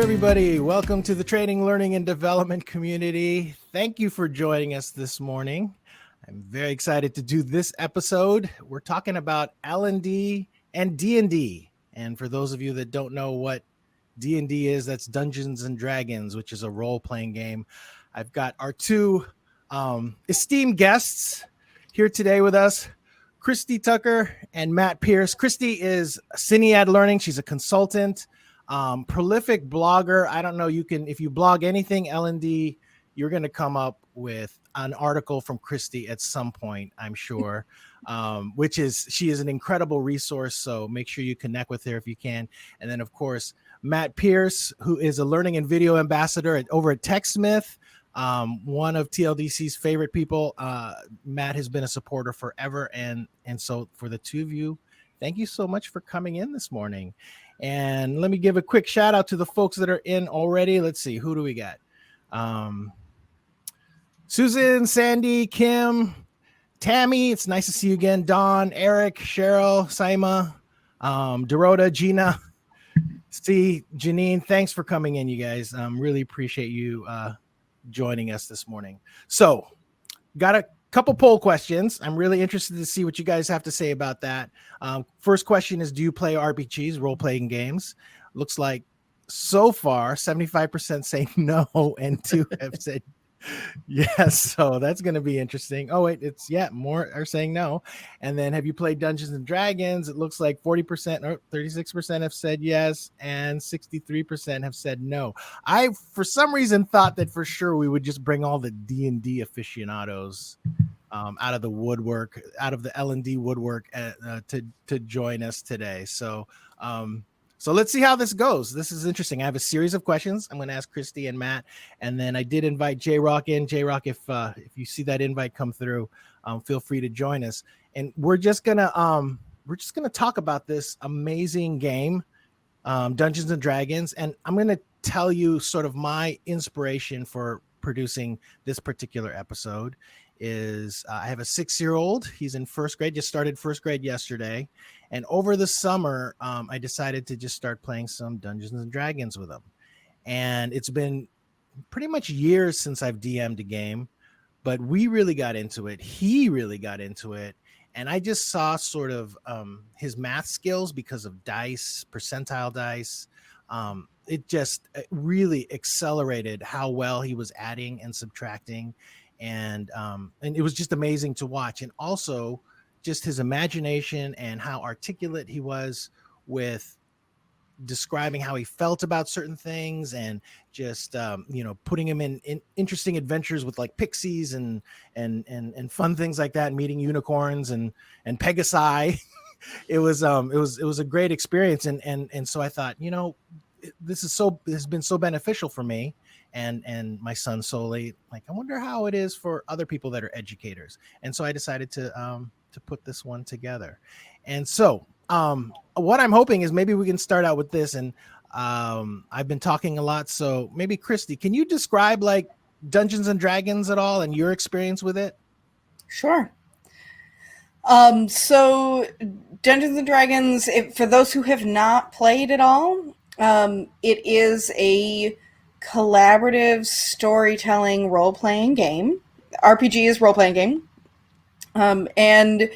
everybody. Welcome to the Training, Learning, and Development community. Thank you for joining us this morning. I'm very excited to do this episode. We're talking about L&D and D&D. And for those of you that don't know what D&D is, that's Dungeons and Dragons, which is a role-playing game. I've got our two esteemed guests here today with us, Christy Tucker and Matt Pierce. Christy is Cinead Learning. She's a consultant, prolific blogger. I don't know, if you blog anything L&D, you're going to come up with an article from Christy at some point, I'm sure, she is an incredible resource. So make sure you connect with her if you can. And then, of course, Matt Pierce, who is a learning and video ambassador over at TechSmith, one of TLDC's favorite people. Matt has been a supporter forever. And so for the two of you, thank you so much for coming in this morning. And let me give a quick shout out to the folks that are in already. Let's see, who do we got? Susan, Sandy, Kim, Tammy, it's nice to see you again. Dawn, Eric, Cheryl, Saima, Dorota, Gina, C, Janine, thanks for coming in, you guys. Really appreciate you joining us this morning. So, got a couple poll questions. I'm really interested to see what you guys have to say about that. First question is, do you play RPGs, role-playing games? Looks like so far, 75% say no, and 2 have said yes. So that's going to be interesting. Oh, wait, more are saying no. And then, have you played Dungeons and Dragons? It looks like 40% or 36% have said yes, and 63% have said no. I, for some reason, thought that for sure we would just bring all the D&D aficionados out of the woodwork, out of the L&D woodwork to join us today. So let's see how this goes. This is interesting. I have a series of questions I'm going to ask Christy and Matt, and then I did invite J-Rock in. J-Rock, if you see that invite come through, feel free to join us. And we're just gonna talk about this amazing game, Dungeons and Dragons, and I'm going to tell you sort of my inspiration for producing this particular episode. Is I have a 6-year-old. He's in first grade, just started first grade yesterday. And over the summer, I decided to just start playing some Dungeons and Dragons with him. And it's been pretty much years since I've DM'd a game, but we really got into it. He really got into it. And I just saw sort of his math skills because of dice, percentile dice. It really accelerated how well he was adding and subtracting. And it was just amazing to watch. And also just his imagination and how articulate he was with describing how he felt about certain things, and just putting him in interesting adventures with like pixies and fun things like that, meeting unicorns and Pegasi. It was a great experience. And so I thought, this has been so beneficial for me and my son solely. Like, I wonder how it is for other people that are educators. And so I decided to put this one together. And so what I'm hoping is maybe we can start out with this. And I've been talking a lot, so maybe Christy, can you describe like Dungeons and Dragons at all and your experience with it? Sure. So Dungeons and Dragons, for those who have not played at all, it is a collaborative storytelling role-playing game. RPG is role-playing game. And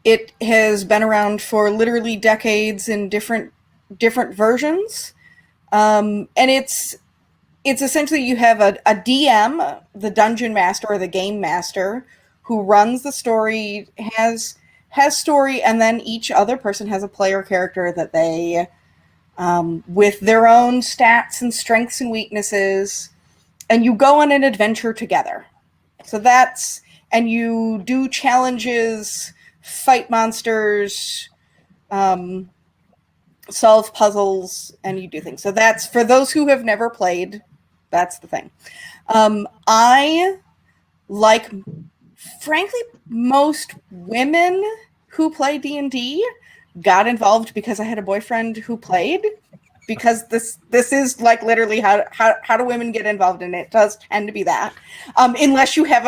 it has been around for literally decades in different versions. And it's essentially, you have a DM, the dungeon master or the game master, who runs the story, has story, and then each other person has a player character that they, with their own stats and strengths and weaknesses, and you go on an adventure together. So and you do challenges, fight monsters, solve puzzles, and you do things. So that's, for those who have never played, that's the thing. I, like, frankly, most women who play D&D got involved because I had a boyfriend who played, because this is like literally how do women get involved in it. It does tend to be that, unless you have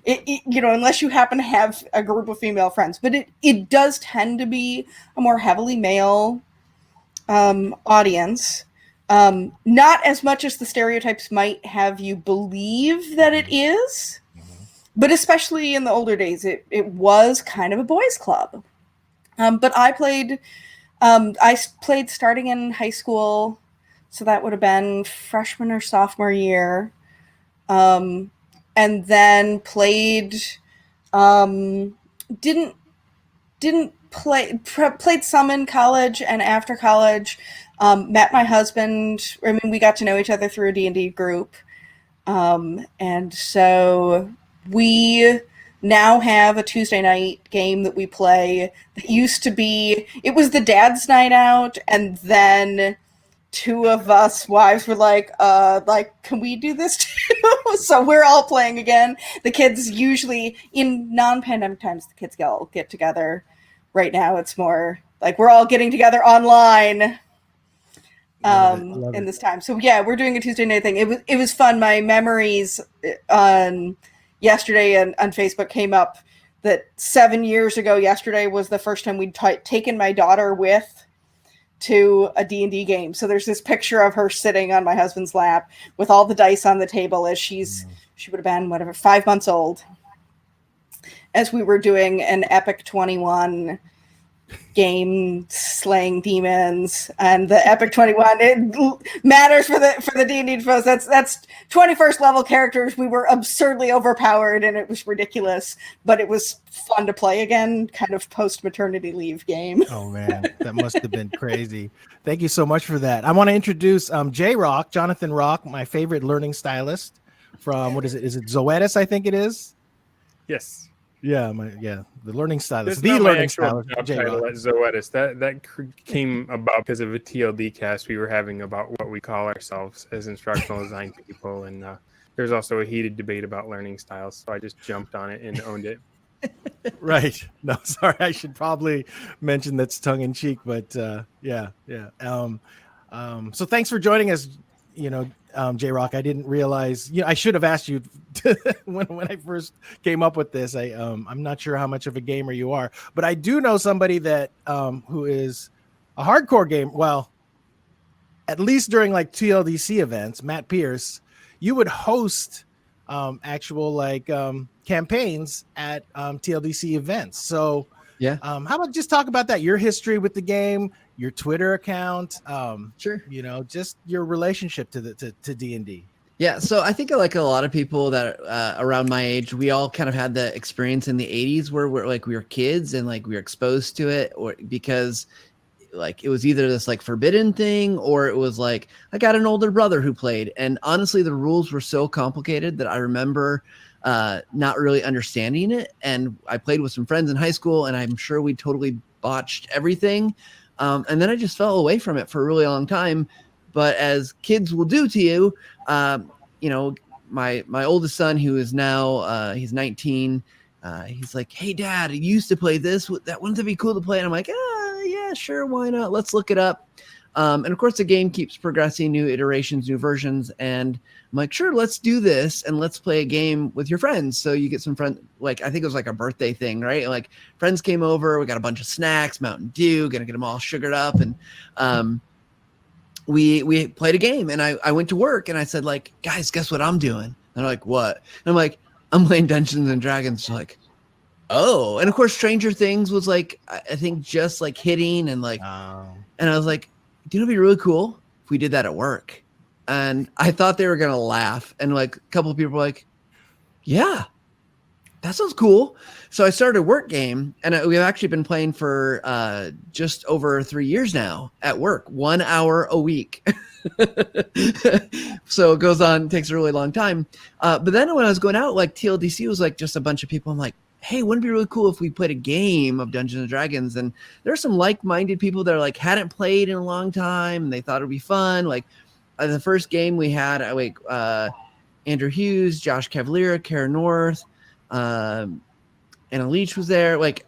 unless you happen to have a group of female friends, but it does tend to be a more heavily male audience. Not as much as the stereotypes might have you believe that it is, but especially in the older days, it was kind of a boys' club. But I played starting in high school, so that would have been freshman or sophomore year, and then played. Didn't played some in college, and after college, met my husband. I mean, we got to know each other through a D&D group, and so we now have a Tuesday night game that we play that used to be, it was the dad's night out, and then two of us wives were like, can we do this too? So we're all playing again. The kids usually, in non-pandemic times, the kids all get together. Right now it's more like we're all getting together online in this time. So yeah, we're doing a Tuesday night thing. It was fun. My memories on yesterday and on Facebook came up that 7 years ago yesterday was the first time we'd taken my daughter to a D&D game. So there's this picture of her sitting on my husband's lap with all the dice on the table as she would have been 5 months old, as we were doing an Epic 21 game slaying demons. And the Epic 21, it matters for the D&D folks. That's 21st level characters. We were absurdly overpowered and it was ridiculous, but it was fun to play again, kind of post maternity leave game. Oh man, that must have been crazy. Thank you so much for that. I want to introduce J-Rock, Jonathan Rock, my favorite learning stylist from, what is it? Is it Zoetis? I think it is. Yes. Yeah, the learning stylist. That's the not learning my actual stylist. job title at Zoetis. That came about because of a TLD cast we were having about what we call ourselves as instructional design people, and there's also a heated debate about learning styles. So I just jumped on it and owned it. Right. No, sorry. I should probably mention that's tongue in cheek, but yeah. So thanks for joining us. J-Rock, I didn't realize, I should have asked you when I first came up with this. I'm not sure how much of a gamer you are, but I do know somebody that who is a hardcore game. Well, at least during like TLDC events, Matt Pierce, you would host actual campaigns at TLDC events. So yeah, how about just talk about that, your history with the game, your Twitter account, sure, just your relationship to D&D. Yeah, so I think like a lot of people that around my age, we all kind of had the experience in the 80s where we were kids and like we were exposed to it, or because like it was either this like forbidden thing or it was like I got an older brother who played, and honestly the rules were so complicated that I remember not really understanding it. And I played with some friends in high school and I'm sure we totally botched everything. And then I just fell away from it for a really long time. But as kids will do to you, my oldest son, who is now he's 19, he's like, "Hey, Dad, I used to play this. Wouldn't that be cool to play?" And I'm like, "Yeah, sure, why not? Let's look it up." And of course, the game keeps progressing, new iterations, new versions, and I'm like, "Sure, let's do this, and let's play a game with your friends." So you get some friends, like I think it was like a birthday thing, right? Like friends came over, we got a bunch of snacks, Mountain Dew, gonna get them all sugared up, and we played a game. And I went to work and I said, like, "Guys, guess what I'm doing?" And they're like, "What?" And I'm like, "I'm playing Dungeons and Dragons." They're like, "Oh." And of course, Stranger Things was like, I think just like hitting and like, and I was like, "Do you know, it'd be really cool if we did that at work?" And I thought they were going to laugh. And like a couple of people were like, "Yeah, that sounds cool." So I started a work game, and we've actually been playing for just over 3 years now at work, 1 hour a week. So it goes on, takes a really long time. But then when I was going out, like TLDC was like just a bunch of people. I'm like, "Hey, wouldn't it be really cool if we played a game of Dungeons and Dragons?" And there are some like-minded people that are like hadn't played in a long time, and they thought it'd be fun. Like the first game we had, Andrew Hughes, Josh Cavalier, Kara North, Anna Leach was there. Like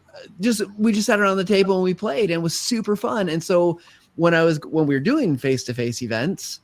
we just sat around the table and we played, and it was super fun. And so when we were doing face-to-face events,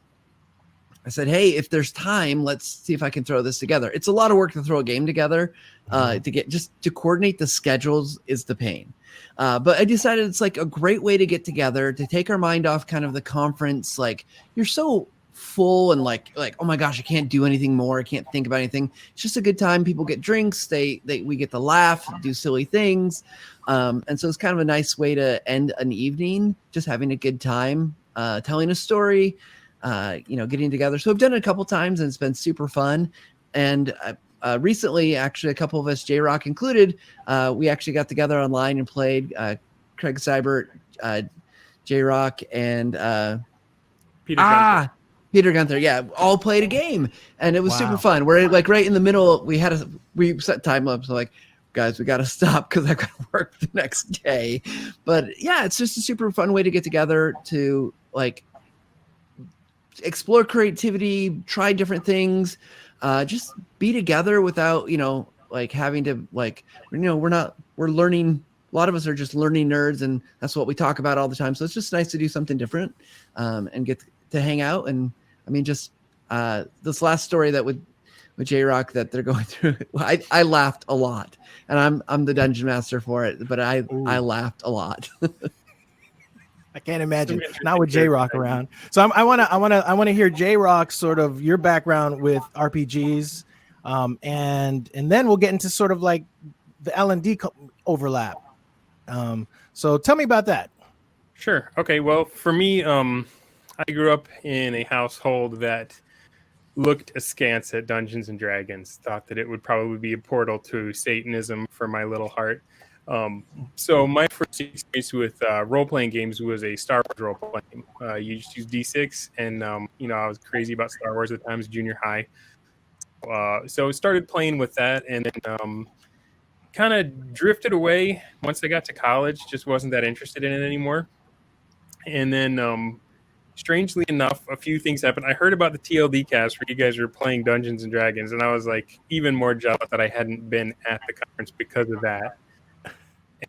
I said, hey, if there's time, let's see if I can throw this together. It's a lot of work to throw a game together. To coordinate the schedules is the pain. But I decided it's like a great way to get together, to take our mind off kind of the conference. Like, you're so full and like, oh my gosh, I can't do anything more. I can't think about anything. It's just a good time. People get drinks. We get to laugh, do silly things. And so it's kind of a nice way to end an evening, just having a good time, telling a story, getting together. So I've done it a couple times and it's been super fun. And recently, actually, a couple of us, J-Rock included, we actually got together online and played. Craig Seibert, J-Rock, and Peter Gunther. Yeah, all played a game, and it was super fun. We're like right in the middle. We set time up. So like, guys, we got to stop because I got to work the next day. But yeah, it's just a super fun way to get together to like explore creativity, try different things, just be together without, like having to we're learning. A lot of us are just learning nerds, and that's what we talk about all the time. So it's just nice to do something different, and get to hang out. And I mean, just this last story that with J-Rock that they're going through, I laughed a lot, and I'm the dungeon master for it, but I laughed a lot. I can't imagine not with J-Rock around. So I want to hear J-Rock sort of your background with RPGs, and then we'll get into sort of like the L&D overlap. So tell me about that. Sure. Okay. Well, for me, I grew up in a household that looked askance at Dungeons and Dragons, thought that it would probably be a portal to Satanism for my little heart. So my first experience with role-playing games was a Star Wars role-playing game. You just use D6, and I was crazy about Star Wars at the time, junior high. So I started playing with that, and then kind of drifted away once I got to college. Just wasn't that interested in it anymore. And then, strangely enough, a few things happened. I heard about the TLD cast where you guys were playing Dungeons and Dragons, and I was like even more jealous that I hadn't been at the conference because of that.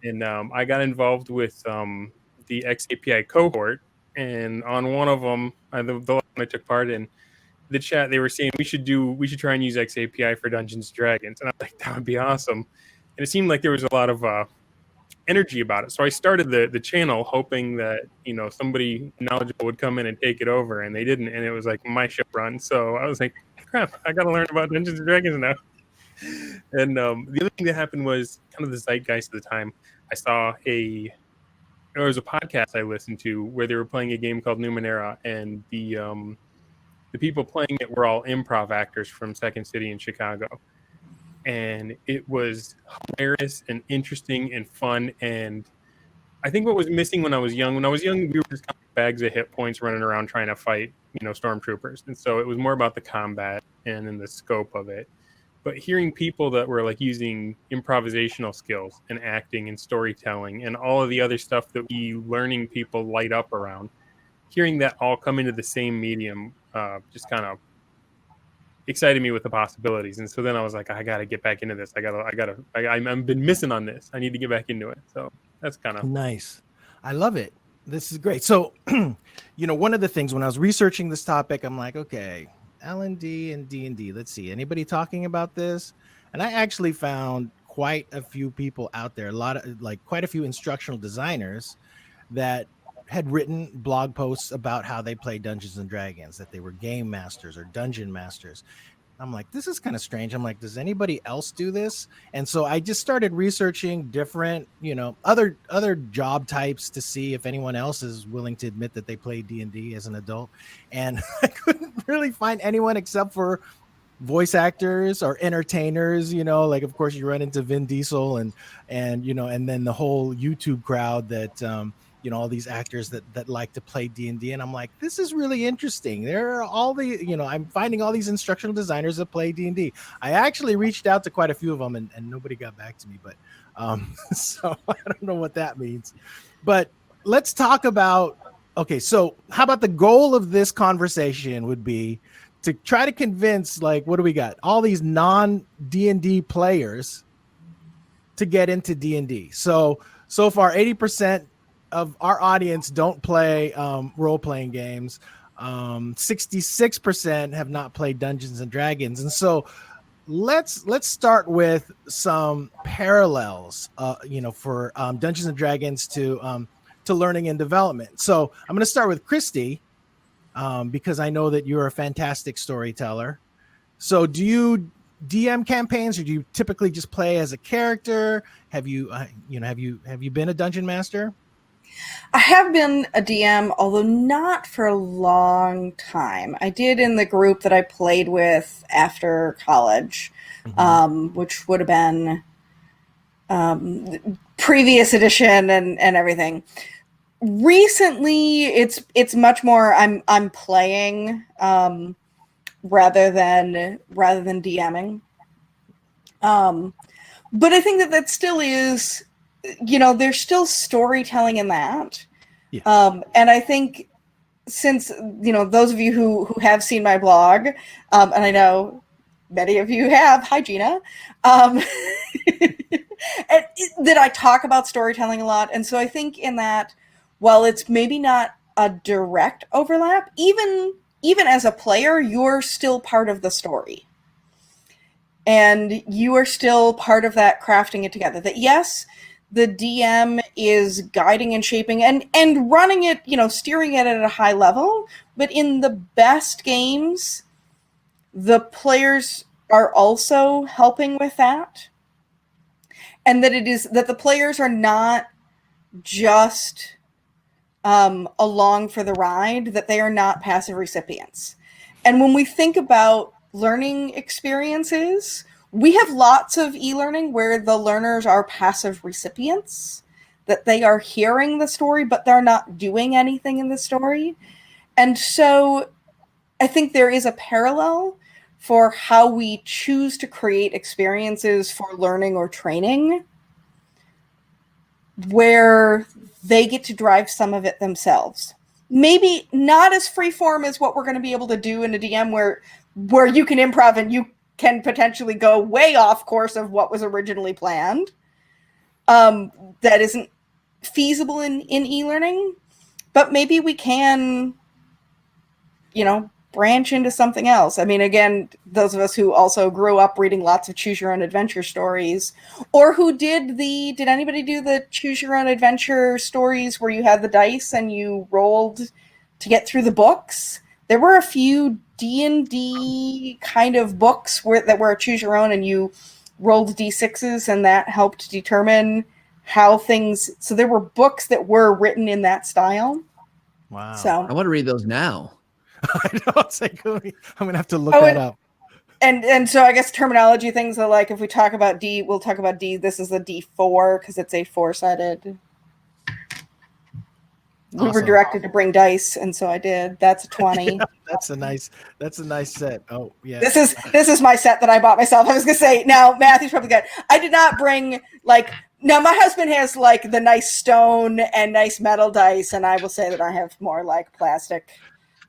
And I got involved with the XAPI cohort, and on one of them, the one I took part in, the chat, they were saying we should try and use XAPI for Dungeons and Dragons, and I was like, that would be awesome. And it seemed like there was a lot of energy about it, so I started the channel hoping that somebody knowledgeable would come in and take it over, and they didn't, and it was like my show run. So I was like, crap, I got to learn about Dungeons and Dragons now. And the other thing that happened was kind of the zeitgeist of the time. I saw there was a podcast I listened to where they were playing a game called Numenera, and the people playing it were all improv actors from Second City in Chicago. And it was hilarious and interesting and fun. And I think what was missing when I was young, we were just kind of bags of hit points running around trying to fight, stormtroopers. And so it was more about the combat and then the scope of it. But hearing people that were like using improvisational skills and acting and storytelling and all of the other stuff that we learning people light up around, hearing that all come into the same medium just kind of excited me with the possibilities. And so then I was like, I got to get back into this. I've been missing on this. I need to get back into it. So that's kind of nice. I love it. This is great. So, one of the things when I was researching this topic, I'm like, okay, L&D and D&D. Let's see. Anybody talking about this? And I actually found quite a few people out there, quite a few instructional designers that had written blog posts about how they play Dungeons and Dragons, that they were game masters or dungeon masters. I'm like, this is kind of strange. I'm like, does anybody else do this? And so I just started researching different, other job types to see if anyone else is willing to admit that they play D&D as an adult. And I couldn't really find anyone except for voice actors or entertainers, like of course you run into Vin Diesel and then the whole YouTube crowd that, all these actors that like to play D&D. And I'm like, this is really interesting. There are all the, I'm finding all these instructional designers that play D&D. I actually reached out to quite a few of them and nobody got back to me, but so I don't know what that means. But let's talk about, okay, so how about the goal of this conversation would be to try to convince, like, what do we got? All these non-D&D players to get into D&D. So far, 80% of our audience don't play role-playing games. 66% have not played Dungeons and Dragons. And so let's start with some parallels, for Dungeons and Dragons to learning and development. So I'm going to start with Christy, because I know that you're a fantastic storyteller. So do you DM campaigns, or do you typically just play as a character? Have you been a dungeon master? I have been a DM, although not for a long time. I did in the group that I played with after college, which would have been previous edition and everything. Recently, it's much more I'm playing rather than DMing. But I think that still is, there's still storytelling in that. Yeah. And I think since, those of you who have seen my blog, and I know many of you have, hi Gina, that I talk about storytelling a lot. And so I think in that, while it's maybe not a direct overlap, even as a player, you're still part of the story. And you are still part of that crafting it together. That yes, the DM is guiding and shaping and running it, steering it at a high level. But in the best games, the players are also helping with that. And that the players are not just along for the ride, that they are not passive recipients. And when we think about learning experiences, we have lots of e-learning where the learners are passive recipients, that they are hearing the story, but they're not doing anything in the story. And so I think there is a parallel for how we choose to create experiences for learning or training, where they get to drive some of it themselves. Maybe not as freeform as what we're going to be able to do in a DM where you can improv and you can potentially go way off course of what was originally planned. That isn't feasible in e-learning, but maybe we can, branch into something else. I mean, again, those of us who also grew up reading lots of choose your own adventure stories, or who did anybody do the choose your own adventure stories where you had the dice and you rolled to get through the books? There were a few D&D kind of books that were choose your own and you rolled D6s and that helped determine how things, so there were books that were written in that style. Wow. So I want to read those now. I know, it's like, I'm gonna have to look that up. And so I guess terminology things are like, if we talk about D, we'll talk about D. This is a D4 because it's a 4-sided. We were directed to bring dice, and so I did. That's a 20. Yeah, that's a nice set. Oh yeah. This is my set that I bought myself. I was gonna say, now Matthew's probably good. I did not bring now my husband has the nice stone and nice metal dice, and I will say that I have more plastic.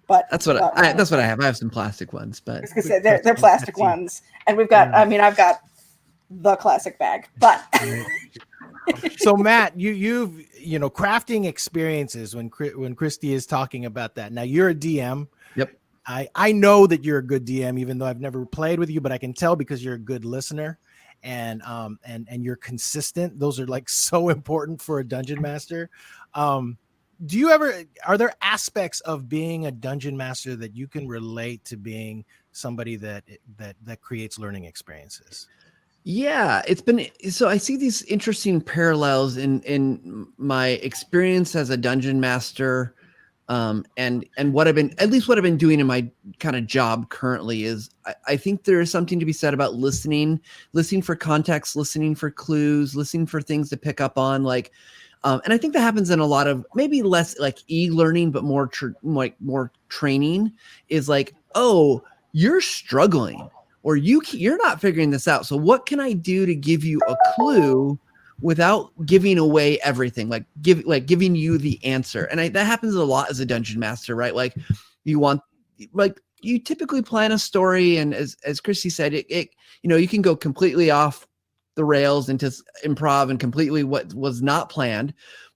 But that's what I have. I have some plastic ones, but I was gonna say they're plastic ones, and we've got. I mean, I've got the classic bag, but. So Matt, you've crafting experiences when Christy is talking about that. Now you're a DM. Yep. I know that you're a good DM, even though I've never played with you, but I can tell because you're a good listener and you're consistent. Those are so important for a dungeon master. Are there aspects of being a dungeon master that you can relate to being somebody that creates learning experiences? Yeah, so I see these interesting parallels in my experience as a dungeon master, and what I've been doing in my kind of job currently is I think there is something to be said about listening for context, listening for clues, listening for things to pick up on, and I think that happens in a lot of maybe less e-learning, but more more training is oh, you're struggling. Or you're not figuring this out. So what can I do to give you a clue without giving away everything? Giving you the answer. And that happens a lot as a dungeon master, right? You typically plan a story, and as Christy said, it you can go completely off the rails into improv and completely what was not planned.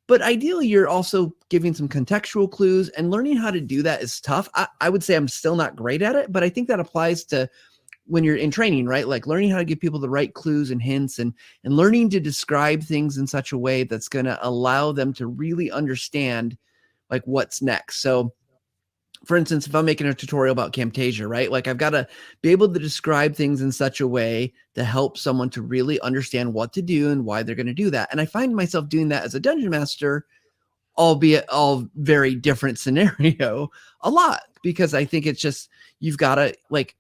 But ideally, you're also giving some contextual clues, and learning how to do that is tough. I would say I'm still not great at it, but I think that applies to when you're in training, right? Like learning how to give people the right clues and hints, and learning to describe things in such a way that's going to allow them to really understand like what's next. So for instance, if I'm making a tutorial about Camtasia, right? Like I've got to be able to describe things in such a way to help someone to really understand what to do and why they're going to do that. And I find myself doing that as a dungeon master, albeit all very different scenario, a lot, because I think it's just, you've got to like,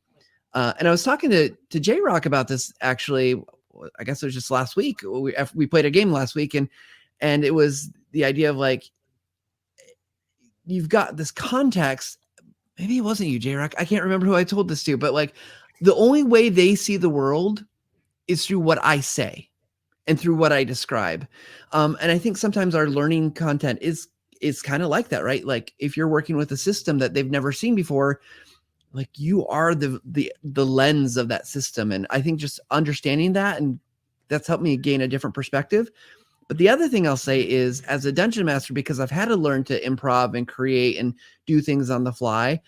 and I was talking to J-Rock about this, actually, I guess it was just last week. We played a game last week, and it was the idea of like, you've got this context. Maybe it wasn't you, J-Rock. I can't remember who I told this to, but like the only way they see the world is through what I say and through what I describe. And I think sometimes our learning content is kind of like that, right? Like if you're working with a system that they've never seen before, like you are the lens of that system. And I think just understanding that, and that's helped me gain a different perspective. But the other thing I'll say is, as a dungeon master, because I've had to learn to improv and create and do things on the fly,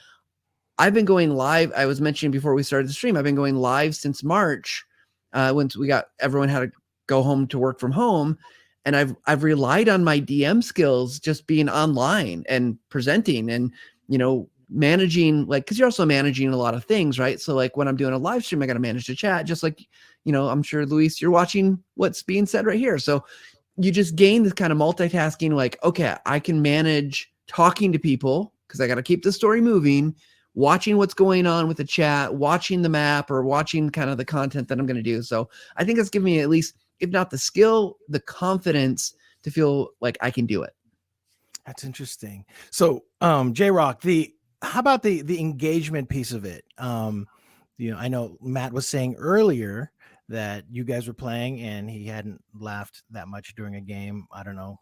I've been going live. I was mentioning before we started the stream, I've been going live since March, once everyone had to go home to work from home. And I've relied on my DM skills, just being online and presenting and, managing, like, because you're also managing a lot of things, right? So like when I'm doing a live stream, I got to manage the chat, just like, I'm sure, Luis, you're watching what's being said right here. So you just gain this kind of multitasking, like, okay, I can manage talking to people because I got to keep the story moving, watching what's going on with the chat, watching the map, or watching kind of the content that I'm going to do. So I think it's given me, at least, if not the skill, the confidence to feel like I can do it. That's interesting. So, J-Rock, how about the engagement piece of it? I know Matt was saying earlier that you guys were playing and he hadn't laughed that much during a game, I don't know,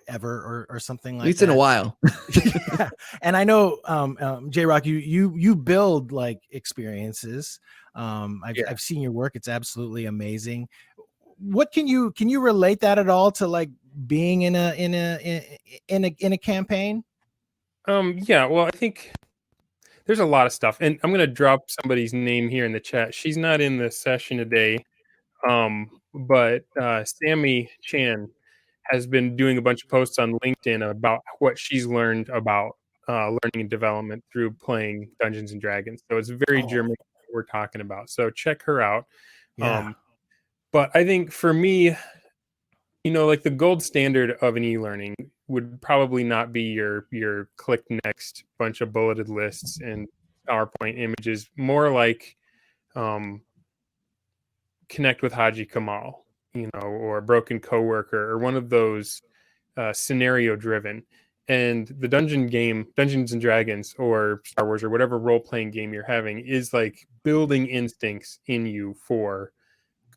ever or something like that. At least in a while. Yeah. And I know, J-Rock, you build like experiences. I've seen your work. It's absolutely amazing. What can you relate that at all to like being in a campaign? Yeah, well, I think there's a lot of stuff, and I'm gonna drop somebody's name here in the chat. She's not in the session today, but Sammy Chan has been doing a bunch of posts on LinkedIn about what she's learned about learning and development through playing Dungeons and Dragons. So it's very German what we're talking about. So check her out. Yeah. But I think for me, like the gold standard of an e-learning would probably not be your click next bunch of bulleted lists and PowerPoint images, more like Connect with Haji Kamal, or Broken Coworker, or one of those scenario driven. And the Dungeons and Dragons or Star Wars or whatever role-playing game you're having is like building instincts in you for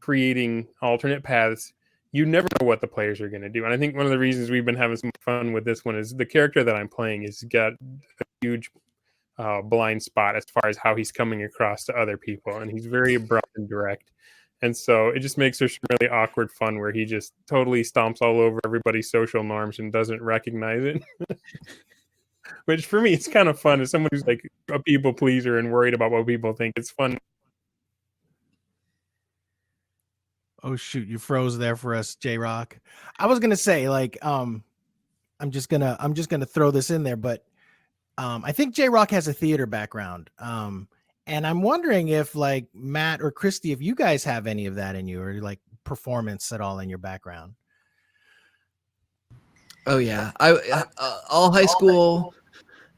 creating alternate paths. You never know what the players are going to do. And I think one of the reasons we've been having some fun with this one is the character that I'm playing has got a huge blind spot as far as how he's coming across to other people. And he's very abrupt and direct. And so it just makes for some really awkward fun where he just totally stomps all over everybody's social norms and doesn't recognize it. Which for me, it's kind of fun as someone who's like a people pleaser and worried about what people think. It's fun. Oh shoot, you froze there for us, J-Rock. I was gonna say, like, I'm just gonna throw this in there, but I think J-Rock has a theater background. And I'm wondering if like Matt or Christy, if you guys have any of that in you, or like performance at all in your background. Oh yeah, I all high school,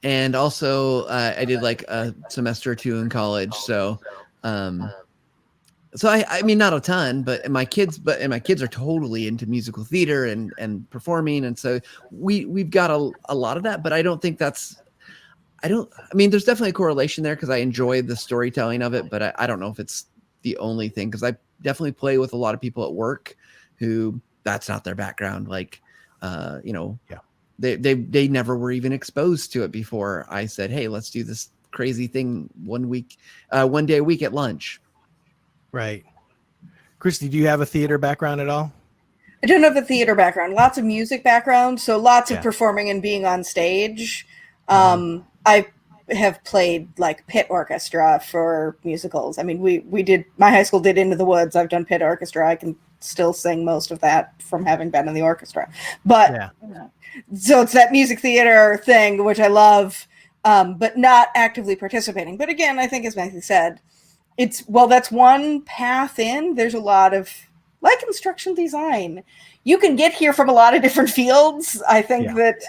and also I did like a semester or two in college. So, I mean, not a ton, but my kids are totally into musical theater and performing, and so we've got a lot of that. But I don't think I mean, there's definitely a correlation there because I enjoy the storytelling of it, but I don't know if it's the only thing, because I definitely play with a lot of people at work who that's not their background. Like, they never were even exposed to it before I said, hey, let's do this crazy thing one day a week at lunch. Right. Christy, do you have a theater background at all? I don't have a theater background, lots of music background, so lots of Yeah. performing and being on stage. I have played like pit orchestra for musicals. I mean, we did, my high school did Into the Woods. I've done pit orchestra. I can still sing most of that from having been in the orchestra. But so it's that music theater thing, which I love, but not actively participating. But again, I think as Matthew said, that's one path in. There's a lot of, like instructional design, you can get here from a lot of different fields. I think that,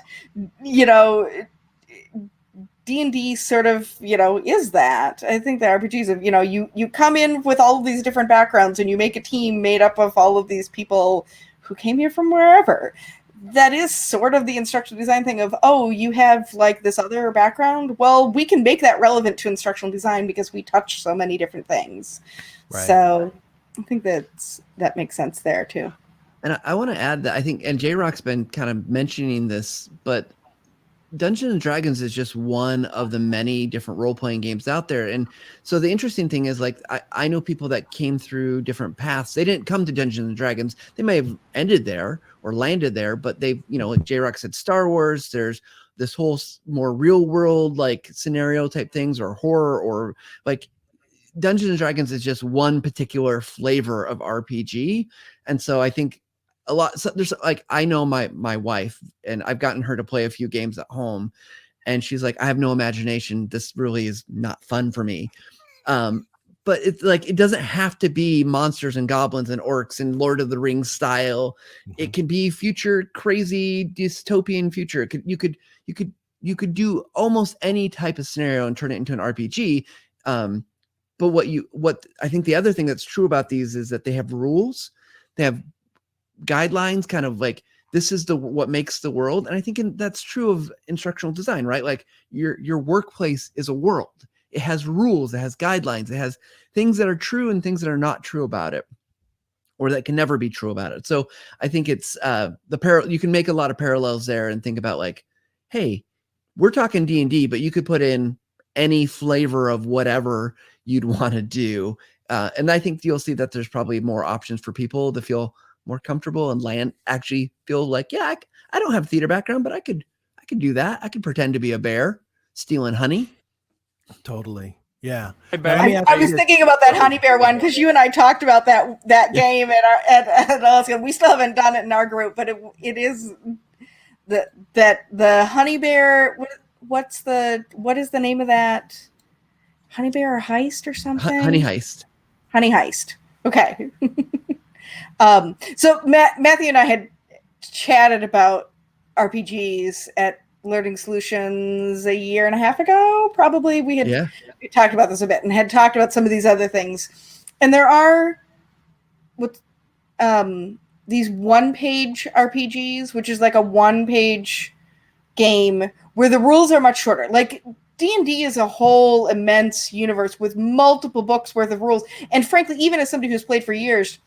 D&D sort of, is that. I think the RPGs of, you come in with all of these different backgrounds and you make a team made up of all of these people who came here from wherever. That is sort of the instructional design thing of, oh, you have like this other background. Well, we can make that relevant to instructional design because we touch so many different things. Right. So I think that makes sense there too. And I want to add that I think, and J-Rock's been kind of mentioning this, but Dungeons and Dragons is just one of the many different role-playing games out there. And so the interesting thing is, like, I know people that came through different paths. They didn't come to Dungeons and Dragons. They may have ended there or landed there, but they've, like J-Rock said, Star Wars, there's this whole more real world, like scenario type things, or horror, or like Dungeons and Dragons is just one particular flavor of RPG. And so I think a lot, so there's like, I know my wife, and I've gotten her to play a few games at home, and she's like, I have no imagination. This really is not fun for me. But it's like, it doesn't have to be monsters and goblins and orcs and Lord of the Rings style. It can be future, crazy dystopian future. You could do almost any type of scenario and turn it into an RPG. But what I think the other thing that's true about these is that they have rules, they have guidelines, kind of like, this is what makes the world. And I think that's true of instructional design, right? Like your workplace is a world. It has rules, it has guidelines, it has things that are true and things that are not true about it, or that can never be true about it. So I think it's you can make a lot of parallels there and think about like, hey, we're talking D&D, but you could put in any flavor of whatever you'd want to do. And I think you'll see that there's probably more options for people to feel more comfortable and actually feel like, yeah, I don't have a theater background, but I could do that. I could pretend to be a bear stealing honey. Totally. Yeah. I was thinking about that honey bear one, because you and I talked about that game at Alaska. We still haven't done it in our group, but it is the honey bear. What is the name of that? Honey bear heist or something? Honey heist. Honey heist. Okay. So Matthew and I had chatted about RPGs at Learning Solutions a year and a half ago, probably. We talked about this a bit and had talked about some of these other things. And there are these one-page RPGs, which is like a one-page game where the rules are much shorter. Like D&D is a whole immense universe with multiple books worth of rules. And frankly, even as somebody who's played for years,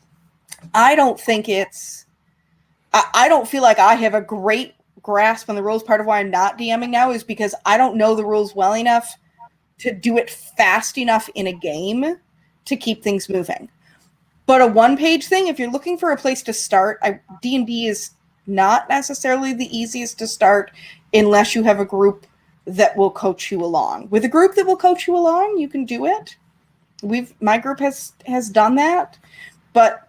I don't feel like I have a great grasp on the rules. Part of why I'm not DMing now is because I don't know the rules well enough to do it fast enough in a game to keep things moving. But a one-page thing, if you're looking for a place to start, D&D is not necessarily the easiest to start unless you have a group that will coach you along. With a group that will coach you along, you can do it. My group has done that, but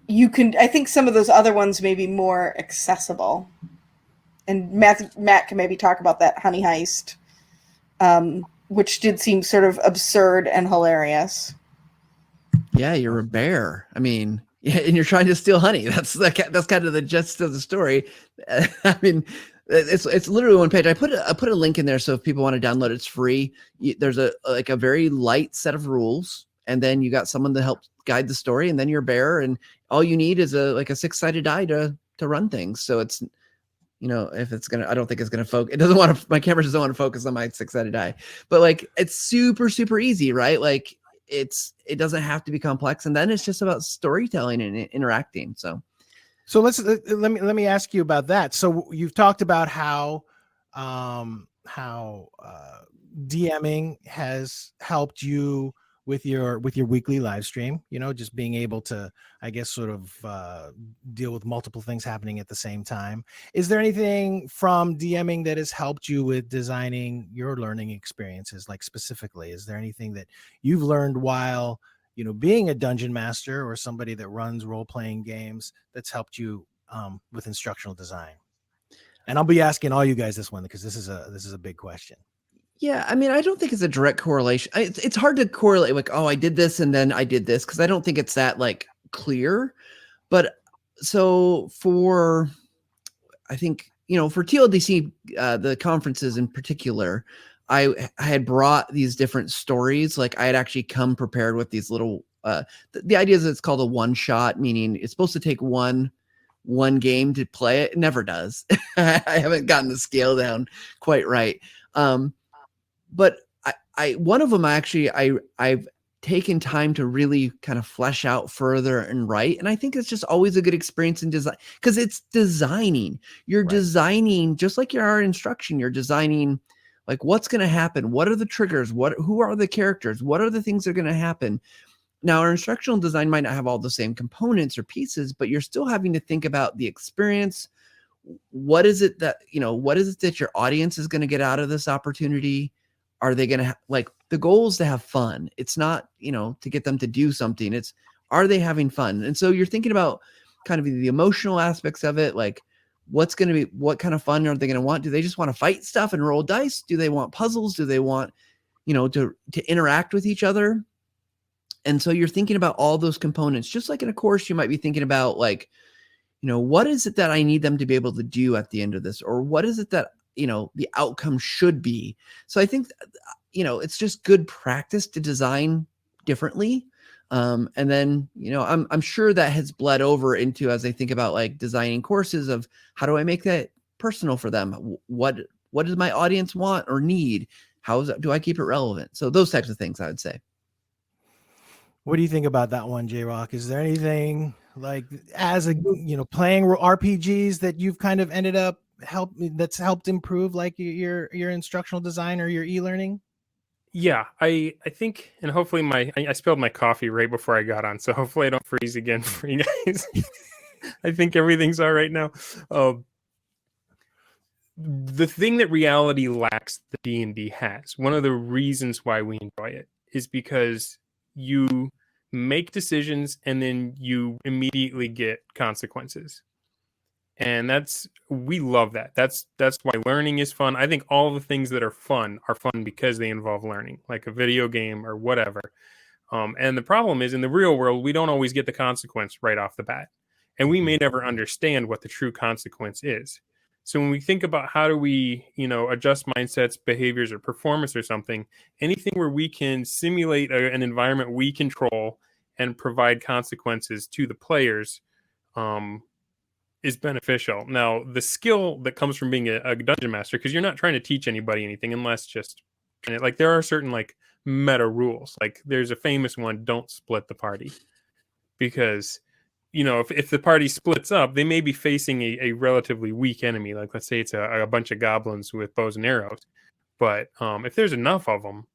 you can. I think some of those other ones may be more accessible. And Matt can maybe talk about that honey heist, which did seem sort of absurd and hilarious. Yeah, you're a bear. I mean, yeah, and you're trying to steal honey. That's kind of the gist of the story. I mean, it's literally one page. I put a link in there, so if people want to download it, it's free. There's a very light set of rules, and then you got someone to help guide the story, and then you're a bear, and all you need is a 6-sided die to run things. So it's, if it's gonna, I don't think it's gonna focus. It doesn't want to. My camera doesn't want to focus on my 6-sided die, but like it's super super easy, right? Like it doesn't have to be complex, and then it's just about storytelling and interacting. So let me ask you about that. So you've talked about how DMing has helped you with your weekly live stream, just being able to, I guess, sort of deal with multiple things happening at the same time. Is there anything from DMing that has helped you with designing your learning experiences? Like specifically, is there anything that you've learned while, being a dungeon master or somebody that runs role-playing games that's helped you with instructional design? And I'll be asking all you guys this one because this is a big question. Yeah, I mean, I don't think it's a direct correlation. It's hard to correlate like, oh, I did this and then I did this, because I don't think it's that like clear. But so I think, for TLDC, the conferences in particular, I had brought these different stories. Like I had actually come prepared with these little, the idea is that it's called a one shot, meaning it's supposed to take one game to play it. It never does. I haven't gotten the scale down quite right. But one of them I've taken time to really kind of flesh out further and write. And I think it's just always a good experience in design, because it's designing. You're Right. designing just like your art instruction. You're designing like what's going to happen. What are the triggers? Who are the characters? What are the things that are going to happen? Now, our instructional design might not have all the same components or pieces, but you're still having to think about the experience. What is it that your audience is going to get out of this opportunity? Are they going to like, the goal is to have fun. It's not, to get them to do something. It's, are they having fun? And so you're thinking about kind of the emotional aspects of it. Like what kind of fun are they going to want? Do they just want to fight stuff and roll dice? Do they want puzzles? Do they want, to interact with each other? And so you're thinking about all those components, just like in a course, you might be thinking about like, what is it that I need them to be able to do at the end of this? Or what is it that, the outcome should be? So I think, it's just good practice to design differently. And then, I'm sure that has bled over into, as I think about like designing courses, of how do I make that personal for them? What does my audience want or need? Do I keep it relevant? So those types of things, I would say. What do you think about that one, J-Rock? Is there anything like as a, playing RPGs that you've kind of ended up that's helped improve like your instructional design or your e-learning? Yeah, I think, and hopefully I spilled my coffee right before I got on, so hopefully I don't freeze again for you guys. I think everything's all right now. The thing that reality lacks, the D&D has, one of the reasons why we enjoy it is because you make decisions and then you immediately get consequences. And we love that. That's why learning is fun. I think all the things that are fun because they involve learning, like a video game or whatever. And the problem is, in the real world, we don't always get the consequence right off the bat. And we may never understand what the true consequence is. So when we think about how do we, adjust mindsets, behaviors, or performance or something, anything where we can simulate an environment we control and provide consequences to the players, is beneficial. Now, the skill that comes from being a dungeon master, because you're not trying to teach anybody anything unless just, like, there are certain like meta rules. Like there's a famous one, don't split the party. Because, if the party splits up, they may be facing a relatively weak enemy. Like let's say it's a bunch of goblins with bows and arrows. But if there's enough of them,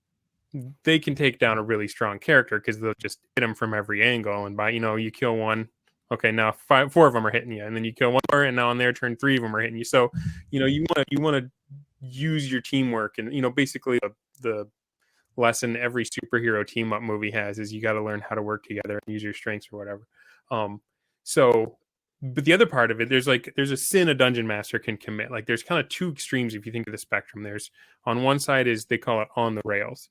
they can take down a really strong character because they'll just hit them from every angle. And by, you kill one, okay, now 4 of them are hitting you, and then you kill one more, and now on their turn 3 of them are hitting you. So, you want to use your teamwork, and basically the lesson every superhero team up movie has is you got to learn how to work together and use your strengths or whatever. But the other part of it, there's a sin a dungeon master can commit. Like there's kind of 2 extremes if you think of the spectrum. There's on one side is they call it on the rails.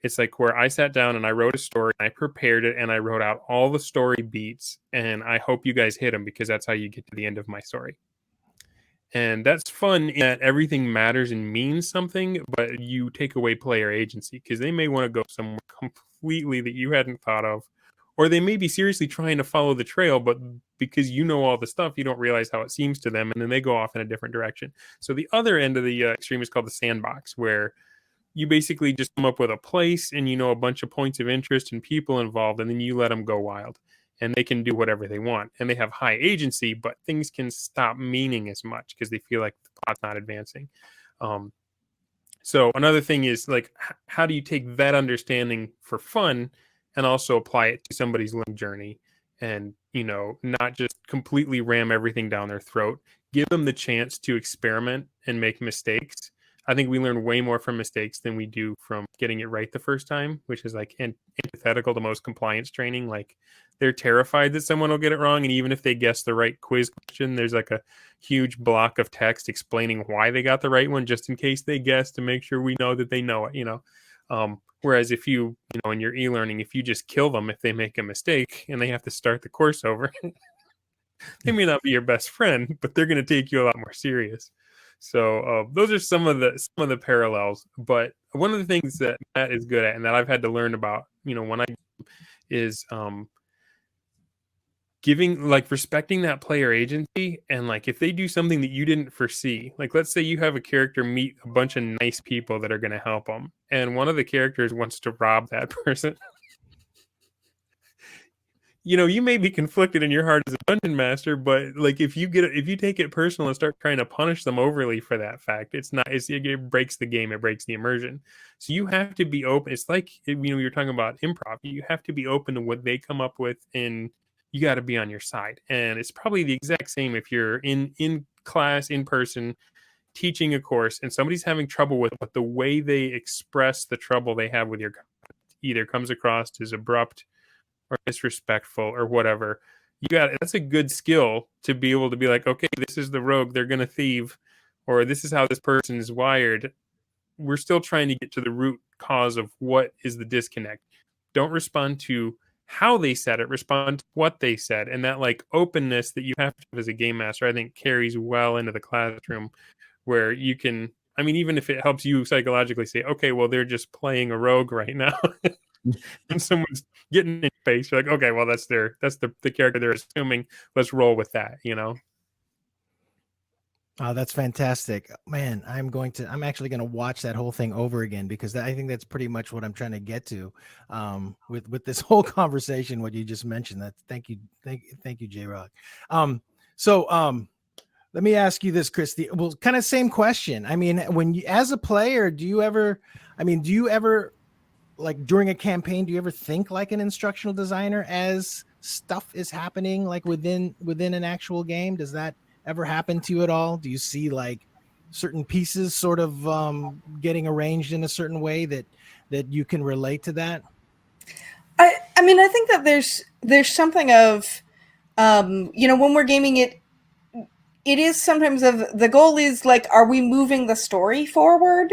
It's like where I sat down and I wrote a story, I prepared it, and I wrote out all the story beats, and I hope you guys hit them because that's how you get to the end of my story. And that's fun in that everything matters and means something, but you take away player agency because they may want to go somewhere completely that you hadn't thought of, or they may be seriously trying to follow the trail, but because you know all the stuff, you don't realize how it seems to them, and then they go off in a different direction. So the other end of the extreme is called the sandbox, where you basically just come up with a place and a bunch of points of interest and people involved, and then you let them go wild and they can do whatever they want, and they have high agency, but things can stop meaning as much because they feel like the plot's not advancing. So another thing is like, how do you take that understanding for fun and also apply it to somebody's learning journey, and not just completely ram everything down their throat. Give them the chance to experiment and make mistakes. I think we learn way more from mistakes than we do from getting it right the first time, which is like antithetical to most compliance training. Like, they're terrified that someone will get it wrong, and even if they guess the right quiz question, there's like a huge block of text explaining why they got the right one, just in case they guess, to make sure we know that they know it. Whereas if in your e-learning, if you just kill them if they make a mistake and they have to start the course over, they may not be your best friend, but they're going to take you a lot more serious. So those are some of the parallels. But one of the things that Matt is good at, and that I've had to learn about, when I is respecting that player agency. And like, if they do something that you didn't foresee, like let's say you have a character meet a bunch of nice people that are going to help them, and one of the characters wants to rob that person. You may be conflicted in your heart as a dungeon master, but like, if you take it personal and start trying to punish them overly for that fact, it breaks the game, it breaks the immersion. So you have to be open. It's like, you're talking about improv. You have to be open to what they come up with, and you got to be on your side. And it's probably the exact same if you're in class, in person, teaching a course, and somebody's having trouble with it, but the way they express the trouble they have with your either comes across as abrupt or disrespectful or whatever. That's a good skill to be able to be like, okay, this is the rogue, they're going to thieve, or this is how this person is wired. We're still trying to get to the root cause of what is the disconnect. Don't respond to how they said it, respond to what they said. And that like openness that you have to have as a game master, I think carries well into the classroom, where you can, even if it helps you psychologically say, okay, well, they're just playing a rogue right now. And someone's getting in your face, you're like, okay, well, that's the character they're assuming. Let's roll with that, Oh, that's fantastic, man. I'm actually going to watch that whole thing over again, because I think that's pretty much what I'm trying to get to with this whole conversation, what you just mentioned. Thank you, J-Rock. Let me ask you this, Christy. Well, kind of same question. When you, as a player, do you ever like during a campaign, do you ever think like an instructional designer as stuff is happening like within an actual game? Does that ever happen to you at all? Do you see like certain pieces sort of getting arranged in a certain way that you can relate to that? I think that there's something of when we're gaming it is sometimes the goal is like, are we moving the story forward?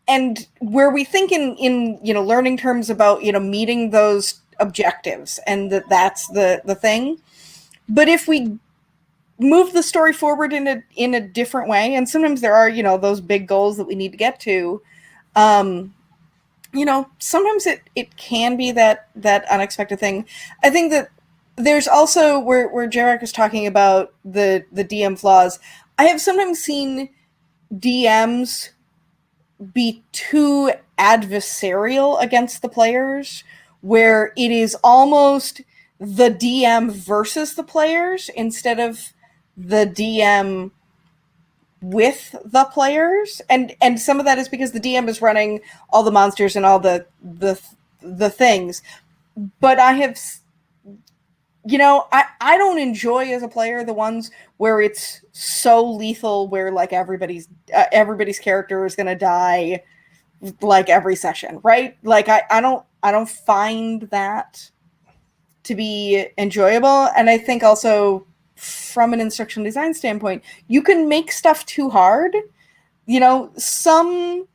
And where we think in learning terms about meeting those objectives, and that's the thing. But if we move the story forward in a different way, and sometimes there are those big goals that we need to get to, sometimes it can be that unexpected thing. I think that there's also where Jarek was talking about the DM flaws. I have sometimes seen DMs be too adversarial against the players, where it is almost the DM versus the players instead of the DM with the players. And some of that is because the DM is running all the monsters and all the things. But I have, I don't enjoy as a player the ones where it's so lethal, where like everybody's character is going to die like every session, right? Like I don't find that to be enjoyable. And I think also from an instructional design standpoint, you can make stuff too hard, some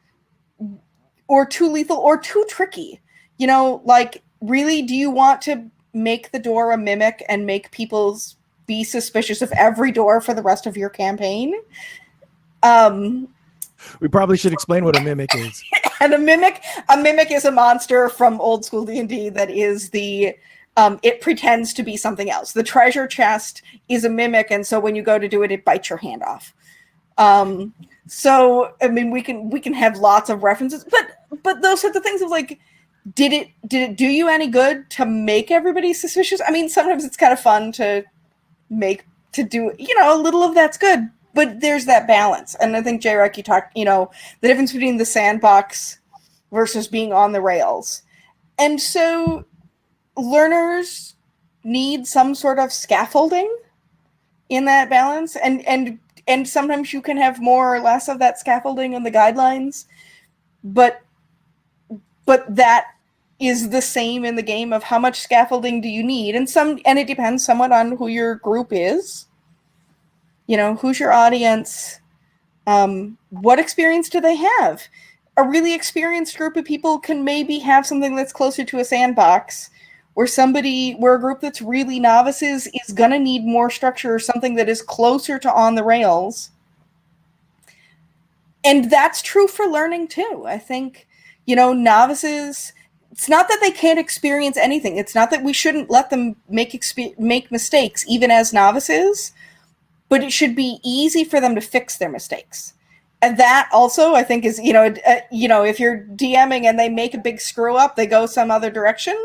or too lethal or too tricky, like really, do you want to make the door a mimic and make people be suspicious of every door for the rest of your campaign? We probably should explain what a mimic is. And a mimic is a monster from old school D&D that is the it pretends to be something else. The treasure chest is a mimic, and so when you go to do it, it bites your hand off. So we can have lots of references, but those sorts of things of like, did it do you any good to make everybody suspicious? Sometimes it's kind of fun to do, a little of that's good. but there's that balance. And I think, J-Rock, you talked, the difference between the sandbox versus being on the rails. And so learners need some sort of scaffolding in that balance. And sometimes you can have more or less of that scaffolding in the guidelines, but that is the same in the game of how much scaffolding do you need. And it depends somewhat on who your group is. Who's your audience? What experience do they have? A really experienced group of people can maybe have something that's closer to a sandbox, where a group that's really novices is going to need more structure, or something that is closer to on the rails. And that's true for learning too. I think, novices, it's not that they can't experience anything. It's not that we shouldn't let them make mistakes, even as novices, but it should be easy for them to fix their mistakes. And that also, I think, is, if you're DMing and they make a big screw up, they go some other direction.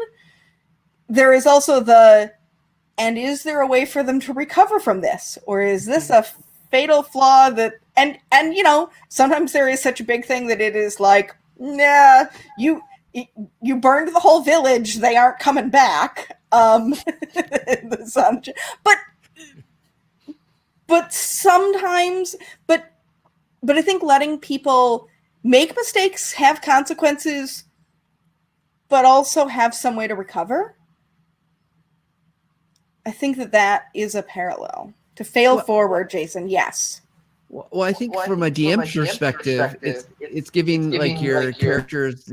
There is also and is there a way for them to recover from this? Or is this a fatal flaw that, and sometimes there is such a big thing that it is like, nah, you burned the whole village, they aren't coming back. But sometimes, but I think letting people make mistakes, have consequences, but also have some way to recover. I think that is a parallel. To fail forward, Jason, yes. Well, I think from a DM perspective, it's giving like your characters,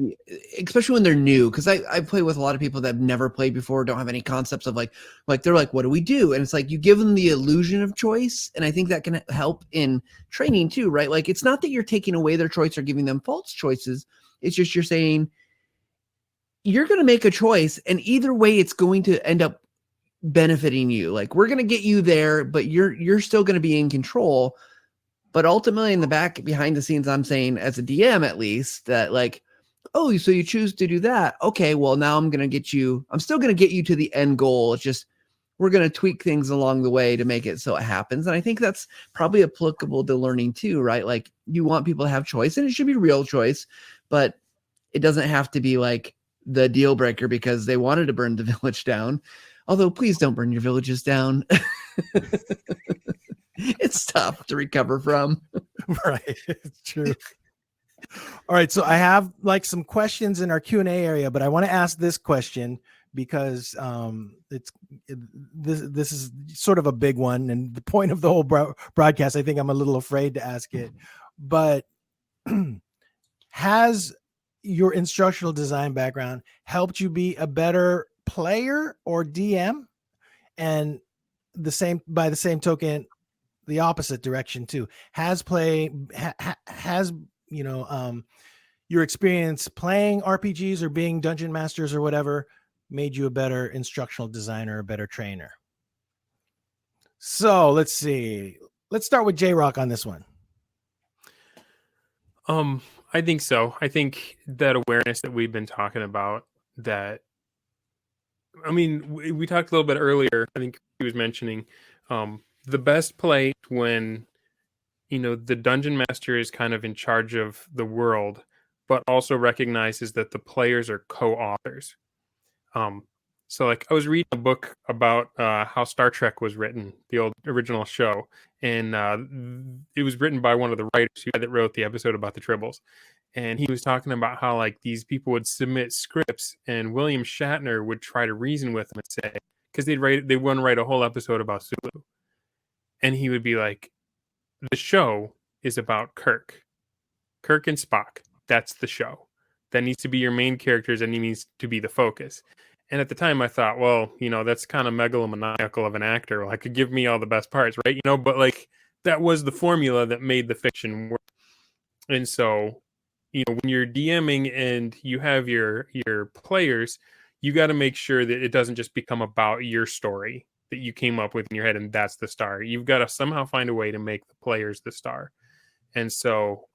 especially when they're new, because I play with a lot of people that have never played before, don't have any concepts of like they're like, what do we do? And it's like you give them the illusion of choice, and I think that can help in training too, right? Like it's not that you're taking away their choice or giving them false choices. It's just you're saying you're going to make a choice, and either way, it's going to end up benefiting you. Like we're going to get you there, but you're still going to be in control. But ultimately in the back behind the scenes, I'm saying as a DM, at least, that like, oh, so you choose to do that. Okay, well now I'm still going to get you to the end goal. It's just, we're going to tweak things along the way to make it so it happens. And I think that's probably applicable to learning too, right? Like you want people to have choice, and it should be real choice, but it doesn't have to be like the deal breaker because they wanted to burn the village down. Although please don't burn your villages down. It's tough to recover from. Right. It's true. All right. So I have like some questions in our Q&A area, but I want to ask this question because this is sort of a big one. And the point of the whole broadcast, I think I'm a little afraid to ask it, but has your instructional design background helped you be a better player or DM? And by the same token, the opposite direction too. Has your experience playing RPGs or being dungeon masters or whatever made you a better instructional designer, a better trainer? So let's see. Let's start with J-Rock on this one. I think so. I think that awareness that we've been talking about, that, I mean, we talked a little bit earlier, I think he was mentioning, the best play when, the dungeon master is kind of in charge of the world, but also recognizes that the players are co-authors. So like I was reading a book about how Star Trek was written, the old original show, and it was written by one of the writers that wrote the episode about the Tribbles. And he was talking about how like these people would submit scripts, and William Shatner would try to reason with them and say, because they want to write a whole episode about Sulu. And he would be like, the show is about Kirk and Spock. That's the show. That needs to be your main characters, and he needs to be the focus. And at the time I thought, well, that's kind of megalomaniacal of an actor. Like, give me all the best parts, right? But like that was the formula that made the fiction work. And so, when you're DMing and you have your players, you got to make sure that it doesn't just become about your story that you came up with in your head and that's the star. You've got to somehow find a way to make the players the star. And so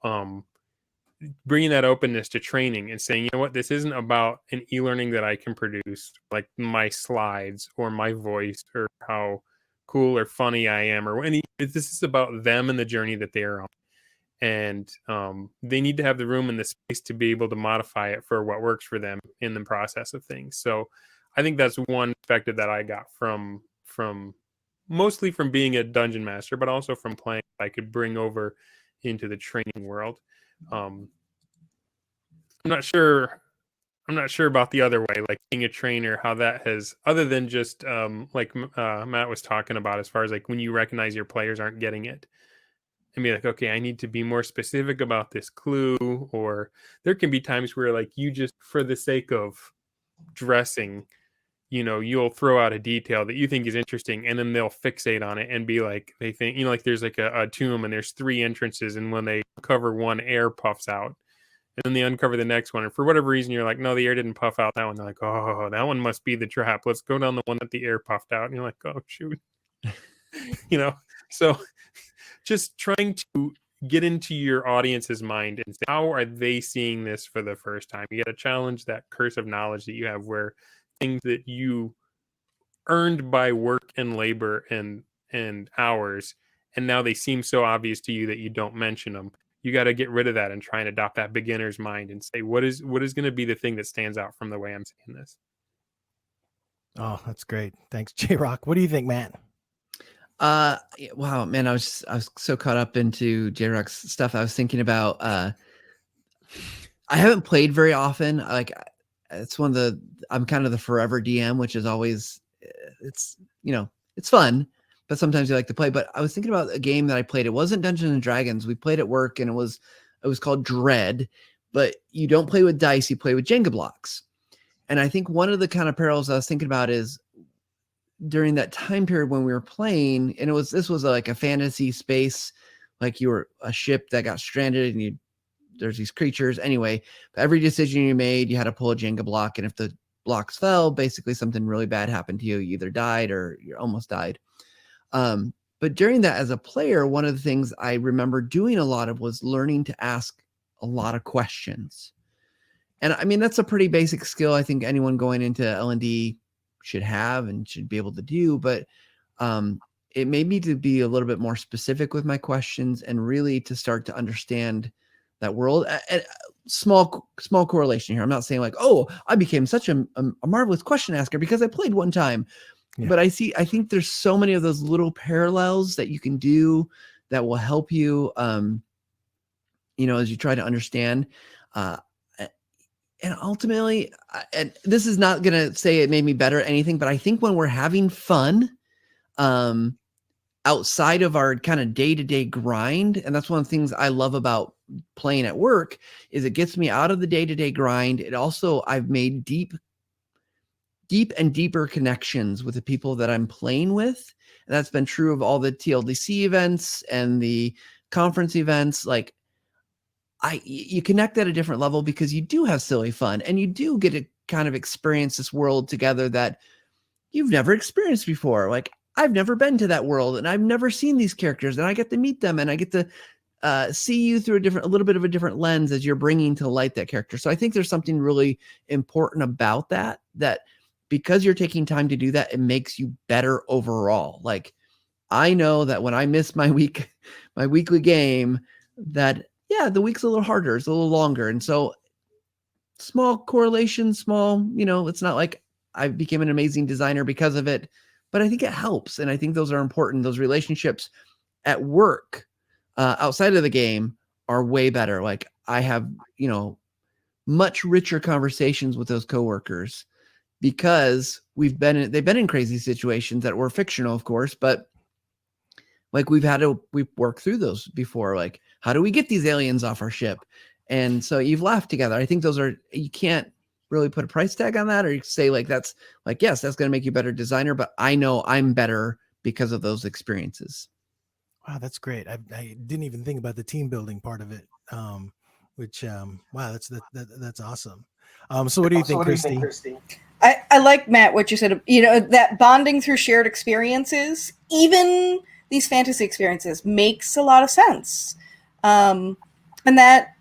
bringing that openness to training and saying, this isn't about an e-learning that I can produce, like my slides or my voice or how cool or funny I am, or this is about them and the journey that they are on. And they need to have the room and the space to be able to modify it for what works for them in the process of things. So I think that's one perspective that I got from mostly from being a dungeon master, but also from playing I could bring over into the training world. I'm not sure about the other way, like being a trainer, how that has, other than just like Matt was talking about, as far as like when you recognize your players aren't getting it and be like, okay, I need to be more specific about this clue. Or there can be times where like you just, for the sake of dressing, you'll throw out a detail that you think is interesting, and then they'll fixate on it and be like, they think, like there's like a tomb and there's 3 entrances, and when they cover one, air puffs out, and then they uncover the next one, and for whatever reason you're like, no, the air didn't puff out that one. They're like, oh, that one must be the trap, let's go down the one that the air puffed out. And you're like, oh shoot. So just trying to get into your audience's mind and say, how are they seeing this for the first time? You got to challenge that curse of knowledge that you have, where things that you earned by work and labor and hours, and now they seem so obvious to you that you don't mention them. You got to get rid of that and try and adopt that beginner's mind and say, what is going to be the thing that stands out from the way I'm saying this? Oh, that's great. Thanks, J-Rock. What do you think, Matt? Wow, man, I was so caught up into J-Rock's stuff. I was thinking about, I haven't played very often. Like, it's I'm kind of the forever DM, which is always, it's fun, but sometimes you like to play. But I was thinking about a game that I played. It wasn't Dungeons and Dragons. We played at work, and it was called Dread, but you don't play with dice, you play with Jenga blocks. And I think one of the kind of parallels I was thinking about is during that time period when we were playing, and this was like a fantasy space, like you were a ship that got stranded and there's these creatures. Anyway, every decision you made, you had to pull a Jenga block. And if the blocks fell, basically something really bad happened to you. You either died or you almost died. But during that, as a player, one of the things I remember doing a lot of was learning to ask a lot of questions. And I mean, that's a pretty basic skill I think anyone going into L&D should have and should be able to do. But it made me to be a little bit more specific with my questions and really to start to understand that world. Small correlation here. I'm not saying like, oh, I became such a marvelous question asker because I played one time. Yeah. But I think there's so many of those little parallels that you can do that will help you, as you try to understand. And ultimately, and this is not going to say it made me better at anything, but I think when we're having fun, outside of our kind of day-to-day grind, and that's one of the things I love about playing at work, is it gets me out of the day-to-day grind. It also, I've made deep and deeper connections with the people that I'm playing with. And that's been true of all the TLDC events and the conference events. Like, you connect at a different level because you do have silly fun and you do get to kind of experience this world together that you've never experienced before. Like, I've never been to that world and I've never seen these characters, and I get to meet them and I get to see you through a little bit of a different lens as you're bringing to light that character. So I think there's something really important about that because you're taking time to do that, it makes you better overall. Like, I know that when I miss my weekly game, that the week's a little harder, it's a little longer. And so small correlation, it's not like I became an amazing designer because of it, but I think it helps. And I think those are important. Those relationships at work, outside of the game, are way better. Like, I have, much richer conversations with those coworkers because they've been in crazy situations that were fictional, of course, but like we've worked through those before. Like, how do we get these aliens off our ship? And so you've laughed together. I think you can't really put a price tag on that, or you say like, that's like, yes, that's going to make you a better designer, but I know I'm better because of those experiences. Wow, that's great. I didn't even think about the team building part of it. Wow, that's awesome. So what do you think, Christy? I like, Matt, what you said, that bonding through shared experiences, even these fantasy experiences, makes a lot of sense. And that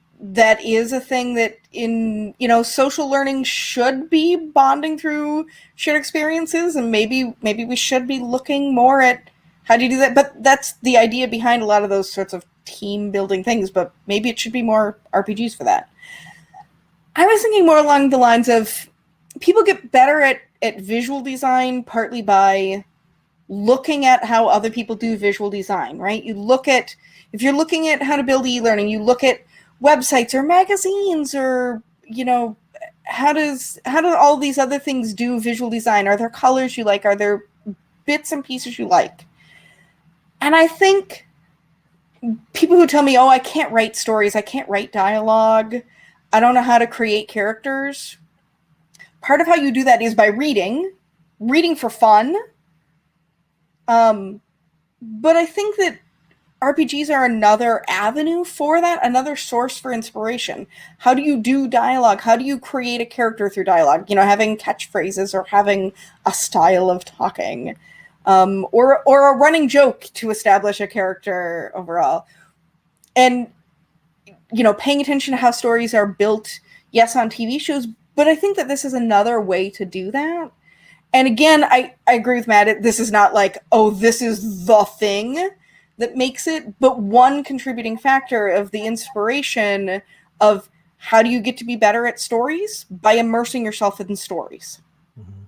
is a thing that in, social learning should be bonding through shared experiences. And maybe we should be looking more at How do you do that? But that's the idea behind a lot of those sorts of team building things, but maybe it should be more RPGs for that. I was thinking more along the lines of people get better at visual design partly by looking at how other people do visual design, right? If you're looking at how to build e-learning, you look at websites or magazines or, how do all these other things do visual design? Are there colors you like? Are there bits and pieces you like? And I think people who tell me, oh, I can't write stories, I can't write dialogue, I don't know how to create characters. Part of how you do that is by reading for fun. But I think that RPGs are another avenue for that, another source for inspiration. How do you do dialogue? How do you create a character through dialogue? Having catchphrases or having a style of talking, or a running joke to establish a character overall. And, paying attention to how stories are built, yes, on TV shows, but I think that this is another way to do that. And again, I agree with Matt. This is not like, oh, this is the thing that makes it, but one contributing factor of the inspiration of how do you get to be better at stories? By immersing yourself in stories. Mm-hmm.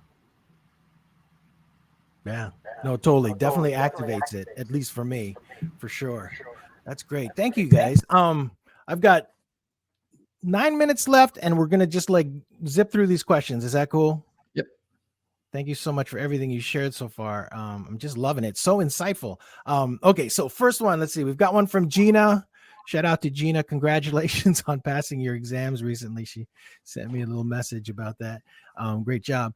Yeah, no, totally. Definitely activates it, at least for me, for sure. That's great. Thank you, guys. I've got 9 minutes left and we're going to just zip through these questions. Is that cool? Thank you so much for everything you shared so far. I'm just loving it. So insightful. Okay, so first one, let's see. We've got one from Gina. Shout out to Gina. Congratulations on passing your exams recently. She sent me a little message about that. Great job.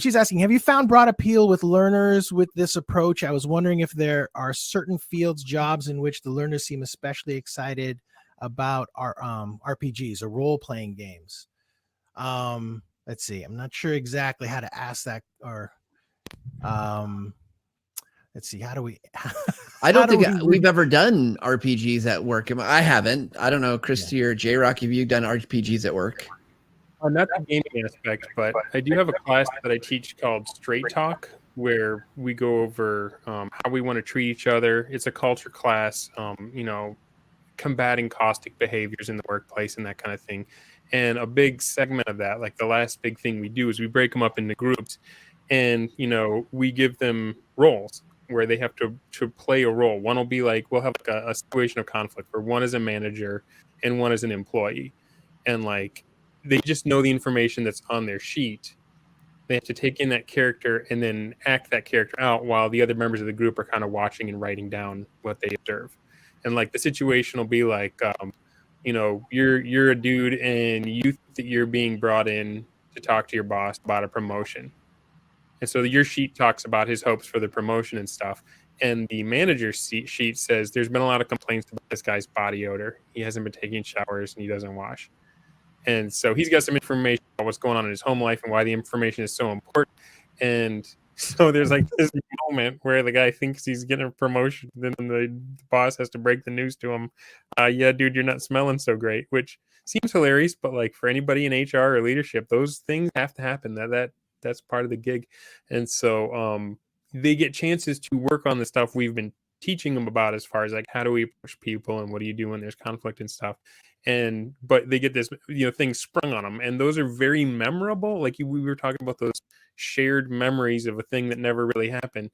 She's asking, have you found broad appeal with learners with this approach? I was wondering if there are certain fields, jobs in which the learners seem especially excited about our RPGs or role-playing games. Let's see. I'm not sure exactly how to ask that, or let's see. How do we? I don't think we've ever done RPGs at work. I haven't. I don't know, Christy or J-Rock, have you done RPGs at work? Not the gaming aspect, but I do have a class that I teach called Straight Talk, where we go over how we want to treat each other. It's a culture class, combating caustic behaviors in the workplace and that kind of thing. And a big segment of that, like the last big thing we do, is we break them up into groups, and we give them roles where they have to play a role. One will be we'll have a situation of conflict where one is a manager and one is an employee, and they just know the information that's on their sheet. They have to take in that character and then act that character out while the other members of the group are kind of watching and writing down what they observe. And the situation will be you're a dude and you think that you're being brought in to talk to your boss about a promotion. And so your sheet talks about his hopes for the promotion and stuff. And the manager's sheet says there's been a lot of complaints about this guy's body odor. He hasn't been taking showers and he doesn't wash. And so he's got some information about what's going on in his home life and why the information is so important. And so there's this moment where the guy thinks he's getting a promotion, then the boss has to break the news to him. Yeah, dude, you're not smelling so great, which seems hilarious, but for anybody in HR or leadership, those things have to happen. That's part of the gig. And so they get chances to work on the stuff we've been teaching them about, as far as how do we approach people and what do you do when there's conflict and stuff. But they get this thing sprung on them, and those are very memorable. We were talking about those shared memories of a thing that never really happened.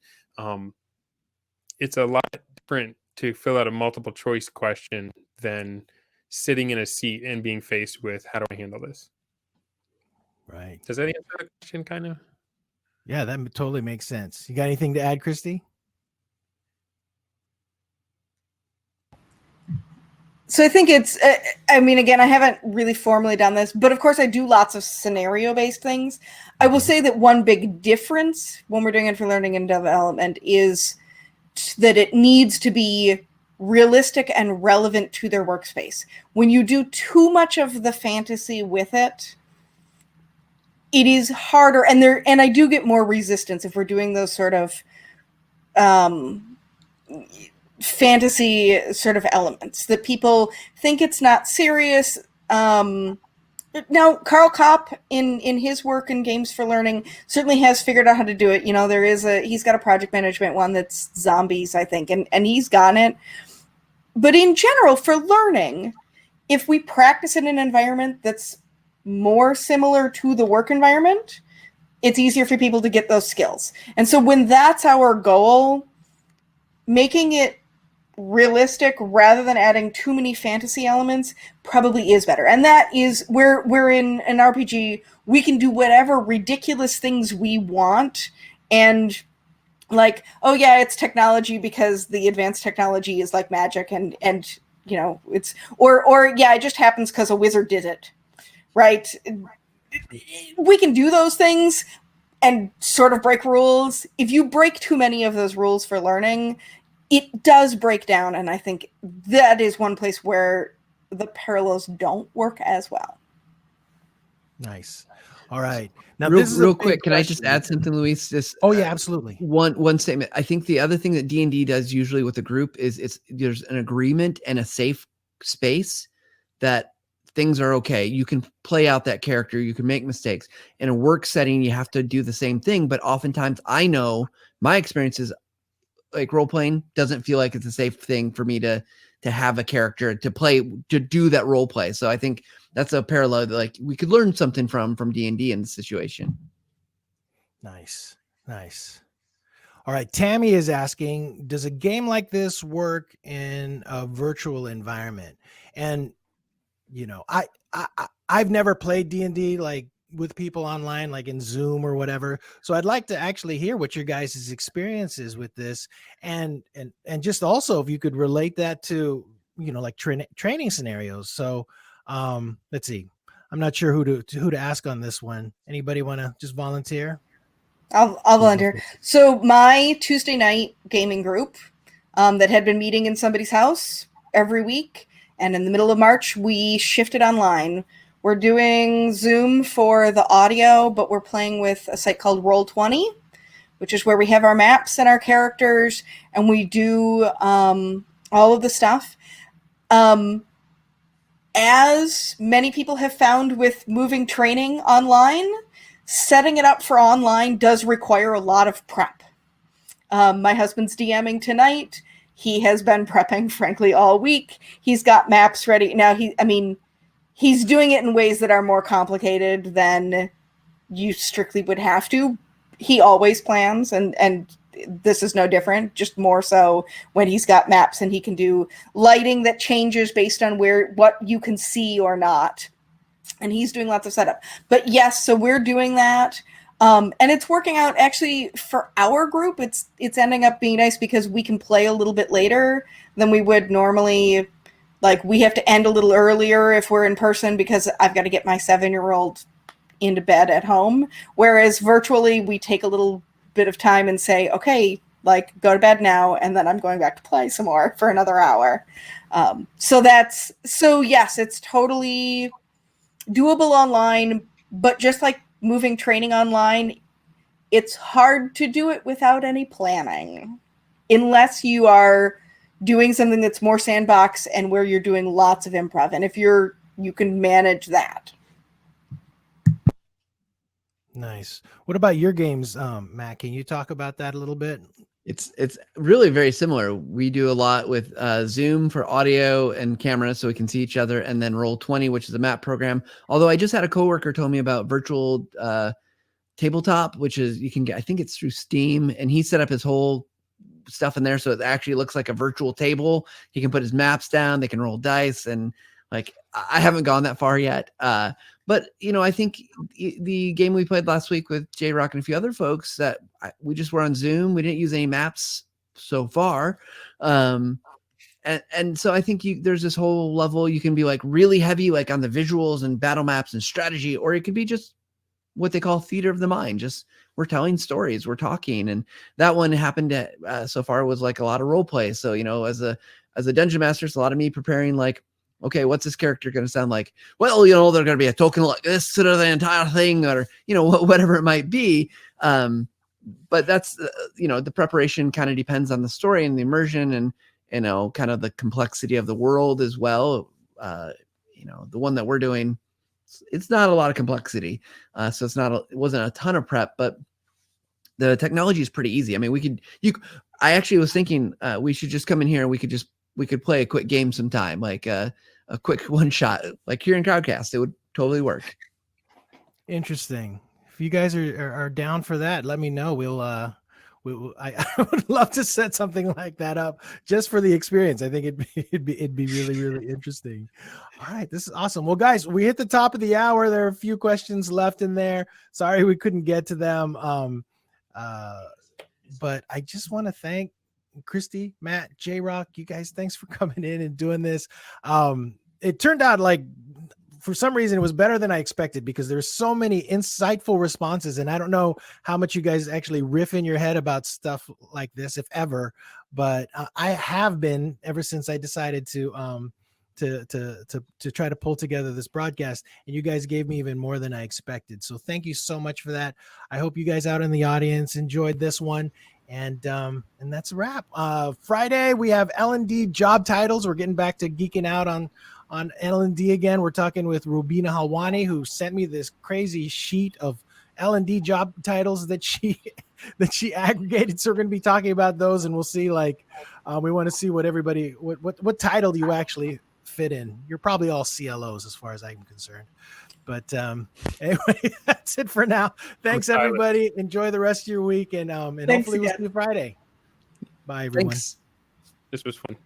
It's a lot different to fill out a multiple choice question than sitting in a seat and being faced with, how do I handle this? Right. Does that answer the question kind of? Yeah, that totally makes sense. You got anything to add, Christy? So I think it's, again, I haven't really formally done this, but of course I do lots of scenario-based things. I will say that one big difference when we're doing it for learning and development is that it needs to be realistic and relevant to their workspace. When you do too much of the fantasy with it, it is harder, and I do get more resistance if we're doing those sort of fantasy sort of elements that people think it's not serious. Now, Carl Kopp in his work in Games for Learning certainly has figured out how to do it. You know, he's got a project management one that's zombies, I think, and he's gotten it. But in general, for learning, if we practice in an environment that's more similar to the work environment, it's easier for people to get those skills. And so when that's our goal, making it realistic rather than adding too many fantasy elements probably is better. And that is where we're in an RPG, we can do whatever ridiculous things we want, and like, oh yeah, it's technology because the advanced technology is like magic, and you know, it's or yeah, it just happens because a wizard did it, right? We can do those things and sort of break rules. If you break too many of those rules for learning, it does break down, and I think that is one place where the parallels don't work as well. Nice. All right. Now, real quick, can I just add something, Luis? Just oh yeah, absolutely. One statement. I think the other thing that D&D does usually with a group is there's an agreement and a safe space that things are okay. You can play out that character. You can make mistakes. In a work setting, you have to do the same thing. But oftentimes, I know my experience is like role playing doesn't feel like it's a safe thing for me to have a character to play, to do that role play. So I think that's a parallel that like we could learn something from D&D in this situation. Nice. All right. Tammy is asking, does a game like this work in a virtual environment? And, you know, I've never played D&D like with people online, like in Zoom or whatever. So I'd like to actually hear what your guys' experiences with this, and just also if you could relate that to, you know, like training scenarios. So let's see. I'm not sure who to ask on this one. Anybody want to just volunteer? I'll volunteer. So my Tuesday night gaming group that had been meeting in somebody's house every week, and in the middle of March, we shifted online. We're doing Zoom for the audio, but we're playing with a site called Roll20, which is where we have our maps and our characters, and we do all of the stuff. As many people have found with moving training online, setting it up for online does require a lot of prep. My husband's DMing tonight. He has been prepping, frankly, all week. He's got maps ready. Now, he's doing it in ways that are more complicated than you strictly would have to. He always plans, and this is no different, just more so when he's got maps and he can do lighting that changes based on what you can see or not. And he's doing lots of setup. But yes, so we're doing that. And it's working out actually for our group. It's ending up being nice because we can play a little bit later than we would normally. Like, we have to end a little earlier if we're in person because I've got to get my 7-year-old into bed at home. Whereas virtually, we take a little bit of time and say, okay, like, go to bed now, and then I'm going back to play some more for another hour. So yes, it's totally doable online, but just like moving training online, it's hard to do it without any planning, unless you are doing something that's more sandbox and where you're doing lots of improv. And if you can manage that. Nice. What about your games, Matt? Can you talk about that a little bit? It's really very similar. We do a lot with Zoom for audio and camera so we can see each other, and then Roll20, which is a map program. Although I just had a coworker told me about virtual tabletop, which is you can get, I think it's through Steam, and he set up his whole stuff in there so it actually looks like a virtual table. He can put his maps down, they can roll dice, and like I haven't gone that far yet. But you know, I think the game we played last week with J-Rock and a few other folks that we just were on Zoom. We didn't use any maps so far. And so I think there's this whole level you can be like really heavy, like on the visuals and battle maps and strategy, or it could be just what they call theater of the mind. Just we're telling stories, we're talking. And that one happened so far was like a lot of role play. So, you know, as a dungeon master, it's a lot of me preparing like, okay, what's this character going to sound like? Well, you know, they're going to be a token like this sort of the entire thing, or, you know, whatever it might be. But that's, you know, the preparation kind of depends on the story and the immersion and, you know, kind of the complexity of the world as well. You know, the one that we're doing, it's not a lot of complexity. So it wasn't a ton of prep, but the technology is pretty easy. I mean, I actually was thinking we should just come in here and we could play a quick game sometime, like a quick one shot, like here in Crowdcast. It would totally work. Interesting. If you guys are down for that, let me know. I would love to set something like that up just for the experience. I think it'd be really, really interesting. All right, this is awesome. Well, guys, we hit the top of the hour. There are a few questions left in there. Sorry we couldn't get to them. But I just want to thank Christy, Matt, J-Rock, you guys. Thanks for coming in and doing this. It turned out like, for some reason, it was better than I expected because there's so many insightful responses, and I don't know how much you guys actually riff in your head about stuff like this, if ever. But I have been ever since I decided to try to pull together this broadcast, and you guys gave me even more than I expected. So thank you so much for that. I hope you guys out in the audience enjoyed this one. And that's a wrap. Friday we have L&D job titles. We're getting back to geeking out on L&D again. We're talking with Rubina Halwani, who sent me this crazy sheet of L&D job titles that she aggregated. So we're going to be talking about those, and we'll see, like, we want to see what everybody, what title you actually fit in. You're probably all CLOs as far as I'm concerned. But anyway, that's it for now. Thanks, everybody. Enjoy the rest of your week, and hopefully we'll see you Friday. Bye, everyone. Thanks. This was fun.